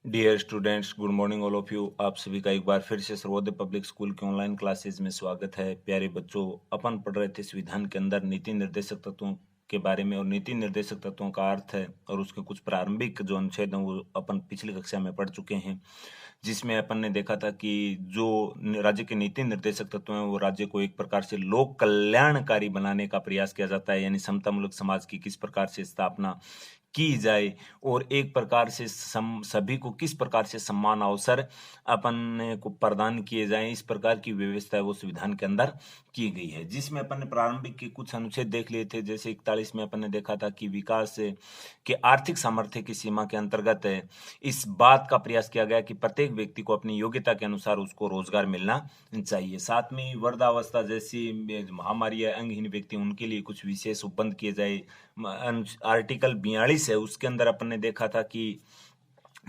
Dear students, good morning all of you. आप सभी का एक बार फिर से सर्वोदय पब्लिक स्कूल के ऑनलाइन क्लासेज में स्वागत है। प्यारे बच्चों, अपन पढ़ रहे थे संविधान के अंदर नीति निर्देशक तत्वों के बारे में, और नीति निर्देशक तत्वों का अर्थ है और उसके कुछ प्रारंभिक जो अनुच्छेद हैं वो अपन पिछली कक्षा में पढ़ चुके हैं, जिसमें अपन ने देखा था कि जो राज्य के नीति निर्देशक तत्व हैं वो राज्य को एक प्रकार से लोक कल्याणकारी बनाने का प्रयास किया जाता है, यानी समतामूलक समाज की किस प्रकार से स्थापना की जाए और एक प्रकार से सभी को किस प्रकार से समान अवसर अपन को प्रदान किए जाएं, इस प्रकार की व्यवस्था है वो संविधान के अंदर की गई है। जिसमें अपन ने प्रारंभिक के कुछ अनुच्छेद देख लिए थे, जैसे 41 में अपन ने देखा था कि विकास के आर्थिक सामर्थ्य की सीमा के अंतर्गत इस बात का प्रयास किया गया कि प्रत्येक व्यक्ति को अपनी योग्यता के अनुसार उसको रोजगार मिलना चाहिए। साथ में वृद्धावस्था जैसी महामारी या अंगहीन व्यक्ति, उनके लिए कुछ विशेष उपबंध किए जाए। आर्टिकल 42 है, उसके अंदर अपन ने देखा था कि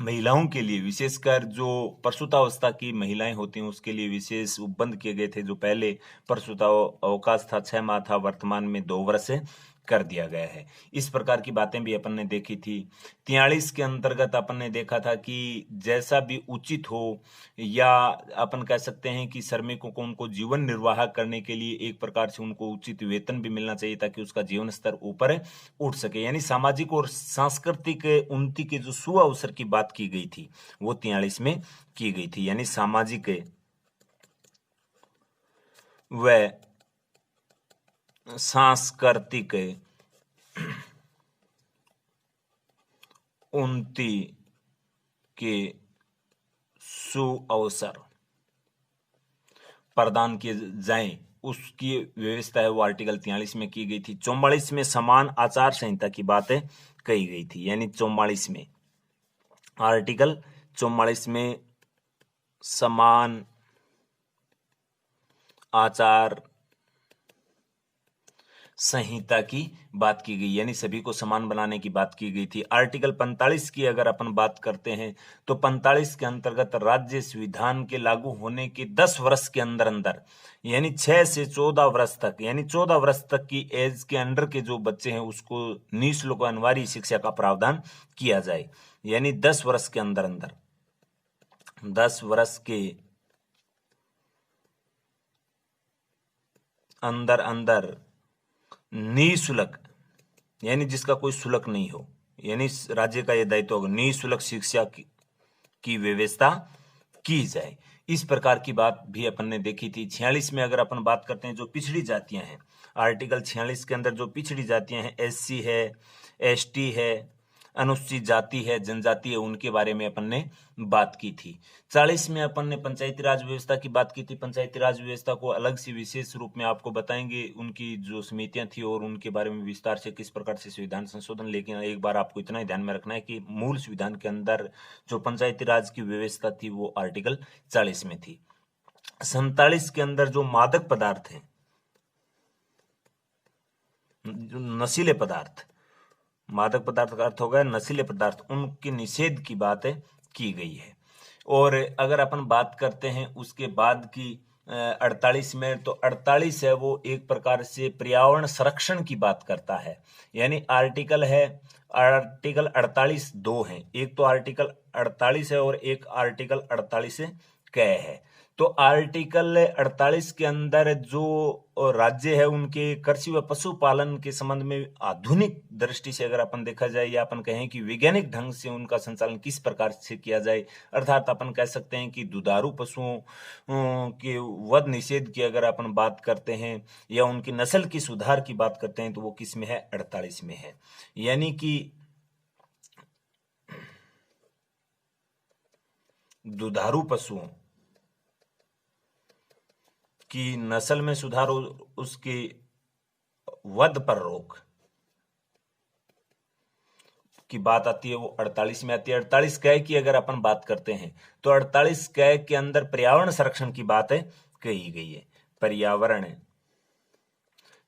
महिलाओं के लिए, विशेषकर जो प्रसूतावस्था की महिलाएं होती हैं, उसके लिए विशेष उपबंध किए गए थे। जो पहले प्रसूता अवकाश था 6 माह था, वर्तमान में 2 वर्ष कर दिया गया है। इस प्रकार की बातें भी अपन ने देखी थी। 43 के अंतर्गत अपन ने देखा था कि जैसा भी उचित हो, या अपन कह सकते हैं कि श्रमिकों को उनको जीवन निर्वाह करने के लिए एक प्रकार से उनको उचित वेतन भी मिलना चाहिए ताकि उसका जीवन स्तर ऊपर उठ सके, यानी सामाजिक और सांस्कृतिक उन्नति के जो सुअवसर की बात की गई थी वो 43 में की गई थी, यानी सामाजिक व सांस्कृतिक उन्नति के सुअवसर प्रदान किए जाएं, उसकी व्यवस्था है वो आर्टिकल 43 में की गई थी। 44 में समान आचार संहिता की बातें कही गई थी, यानी 44 में, आर्टिकल 44 में समान आचार संहिता की बात की गई, यानी सभी को समान बनाने की बात की गई थी। आर्टिकल 45 की अगर अपन बात करते हैं तो 45 के अंतर्गत राज्य संविधान के लागू होने के 10 वर्ष के अंदर अंदर, यानी 6 से 14 वर्ष तक, यानी 14 वर्ष तक की एज के अंडर के जो बच्चे हैं उसको निःशुल्क अनिवार्य शिक्षा का प्रावधान किया जाए, यानी 10 वर्ष के अंदर अंदर, 10 वर्ष के अंदर अंदर निःशुल्क, यानी जिसका कोई शुल्क नहीं हो, यानी राज्य का यह दायित्व होगा निःशुल्क शिक्षा की व्यवस्था की जाए। इस प्रकार की बात भी अपन ने देखी थी। 46 में अगर अपन बात करते हैं जो पिछड़ी जातियां हैं, आर्टिकल 46 के अंदर जो पिछड़ी जातियां हैं, एससी है, एसटी है, अनुसूचित जाति है, जनजाति है, उनके बारे में अपन ने बात की थी। 40 में अपन ने पंचायती राज व्यवस्था की बात की थी। पंचायती राज व्यवस्था को अलग से विशेष रूप में आपको बताएंगे, उनकी जो समितियां थी और उनके बारे में विस्तार से किस प्रकार से संविधान संशोधन। लेकिन एक बार आपको इतना ही ध्यान में रखना है कि मूल संविधान के अंदर जो पंचायती राज की व्यवस्था थी वो आर्टिकल 40 में थी। 47 के अंदर जो मादक पदार्थ हैं, जो नशीले पदार्थ, मादक पदार्थ का अर्थ होगा नशीले पदार्थ, उनके निषेध की बात की गई है। और अगर अपन बात करते हैं उसके बाद की 48 में, तो 48 है वो एक प्रकार से पर्यावरण संरक्षण की बात करता है, यानी आर्टिकल है, आर्टिकल 48(2) है। एक तो आर्टिकल 48 है और एक आर्टिकल 48 क है। तो आर्टिकल 48 के अंदर जो राज्य है उनके कृषि व पशुपालन के संबंध में आधुनिक दृष्टि से अगर अपन देखा जाए, या अपन कहें कि वैज्ञानिक ढंग से उनका संचालन किस प्रकार से किया जाए, अर्थात अपन कह सकते हैं कि दुधारू पशुओं के वध निषेध की अगर अपन बात करते हैं या उनकी नस्ल की सुधार की बात करते हैं तो वो किस में है? 48 में है। यानी कि दुधारू पशुओं की नस्ल में सुधार, उसके वध पर रोक की बात आती है वो 48 में आती है। 48 क की अगर अपन बात करते हैं तो 48 क के अंदर पर्यावरण संरक्षण की बात कही गई है, पर्यावरण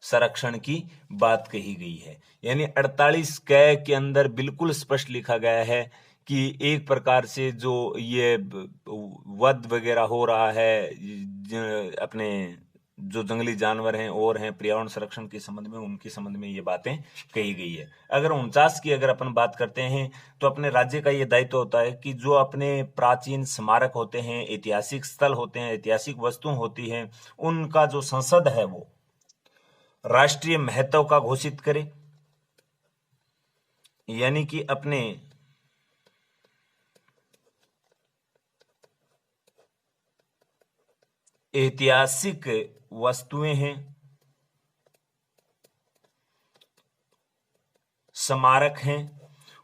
संरक्षण की बात कही गई है। यानी 48 क के अंदर बिल्कुल स्पष्ट लिखा गया है कि एक प्रकार से जो ये वध वगैरह हो रहा है अपने जो जंगली जानवर हैं और हैं, पर्यावरण संरक्षण के संबंध में, उनके संबंध में ये बातें कही गई है। अगर 49 की अगर अपन बात करते हैं तो अपने राज्य का ये दायित्व होता है कि जो अपने प्राचीन स्मारक होते हैं, ऐतिहासिक स्थल होते हैं, ऐतिहासिक वस्तु होती हैं, उनका जो संसद है वो राष्ट्रीय महत्व का घोषित करे, यानी कि अपने ऐतिहासिक वस्तुएं हैं, स्मारक हैं,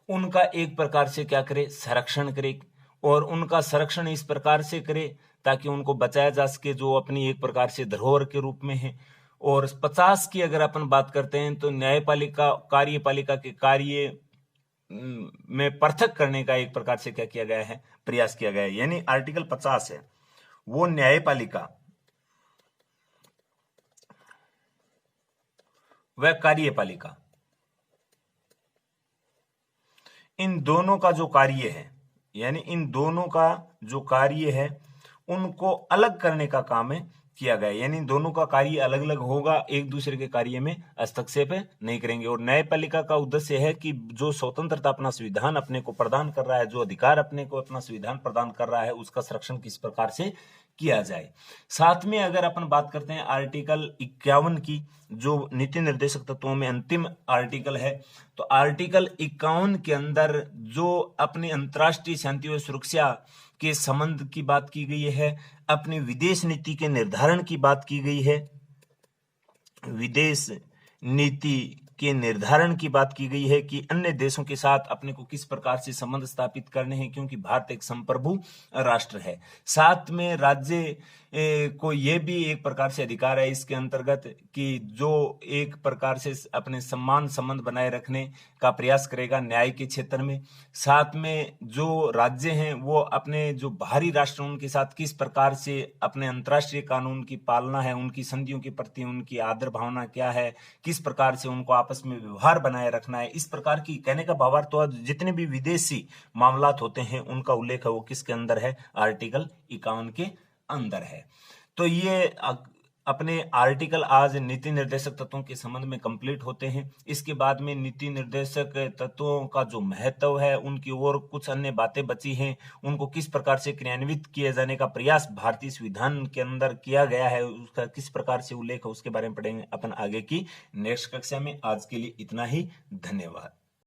उनका एक प्रकार से क्या करे, संरक्षण करे, और उनका संरक्षण इस प्रकार से करे ताकि उनको बचाया जा सके, जो अपनी एक प्रकार से धरोहर के रूप में है। और 50 की अगर अपन बात करते हैं तो न्यायपालिका कार्यपालिका के कार्य में पृथक करने का एक प्रकार से क्या किया गया है, प्रयास किया गया है। यानी आर्टिकल 50 है वो न्यायपालिका व कार्यपालिका, इन दोनों का जो कार्य है, यानी इन दोनों का जो कार्य है उनको अलग करने का काम है किया गया। यानी दोनों का कार्य अलग अलग होगा, एक दूसरे के कार्य में हस्तक्षेप नहीं करेंगे। और न्यायपालिका का उद्देश्य है कि जो स्वतंत्रता अपना संविधान अपने को प्रदान कर रहा है, जो अधिकार अपने को अपना संविधान प्रदान कर रहा है, उसका संरक्षण किस प्रकार से किया जाए। साथ में अगर अपन बात करते हैं आर्टिकल 51 की, जो नीति निर्देशक तत्वों में अंतिम आर्टिकल है, तो आर्टिकल 51 के अंदर जो अपनी अंतर्राष्ट्रीय शांति व सुरक्षा के संबंध की बात की गई है, अपनी विदेश नीति के निर्धारण की बात की गई है, विदेश नीति के निर्धारण की बात की गई है कि अन्य देशों के साथ अपने को किस प्रकार से संबंध स्थापित करने हैं, क्योंकि भारत एक संप्रभु राष्ट्र है। साथ में राज्य को यह भी एक प्रकार से अधिकार है इसके अंतर्गत कि जो एक प्रकार से अपने सम्मान संबंध बनाए रखने का प्रयास करेगा न्याय के क्षेत्र में। साथ में जो राज्य हैं वो अपने जो बाहरी राष्ट्र उनके साथ किस प्रकार से अपने अंतर्राष्ट्रीय कानून की पालना है, उनकी संधियों के प्रति उनकी आदर भावना क्या है, किस प्रकार से उनको आपस में व्यवहार बनाए रखना है, इस प्रकार की कहने का भावार्थ तो जितने भी विदेशी मामलात होते हैं उनका उल्लेख है वो किसके अंदर है, आर्टिकल 51 के अंदर है। तो ये अपने आर्टिकल आज नीति निर्देशक तत्वों के संबंध में कंप्लीट होते हैं। इसके बाद में नीति निर्देशक तत्वों का जो महत्व है, उनकी और कुछ अन्य बातें बची हैं, उनको किस प्रकार से क्रियान्वित किए जाने का प्रयास भारतीय संविधान के अंदर किया गया है, उसका किस प्रकार से उल्लेख है, उसके बारे में पढ़ेंगे अपन आगे की नेक्स्ट कक्षा में। आज के लिए इतना ही, धन्यवाद।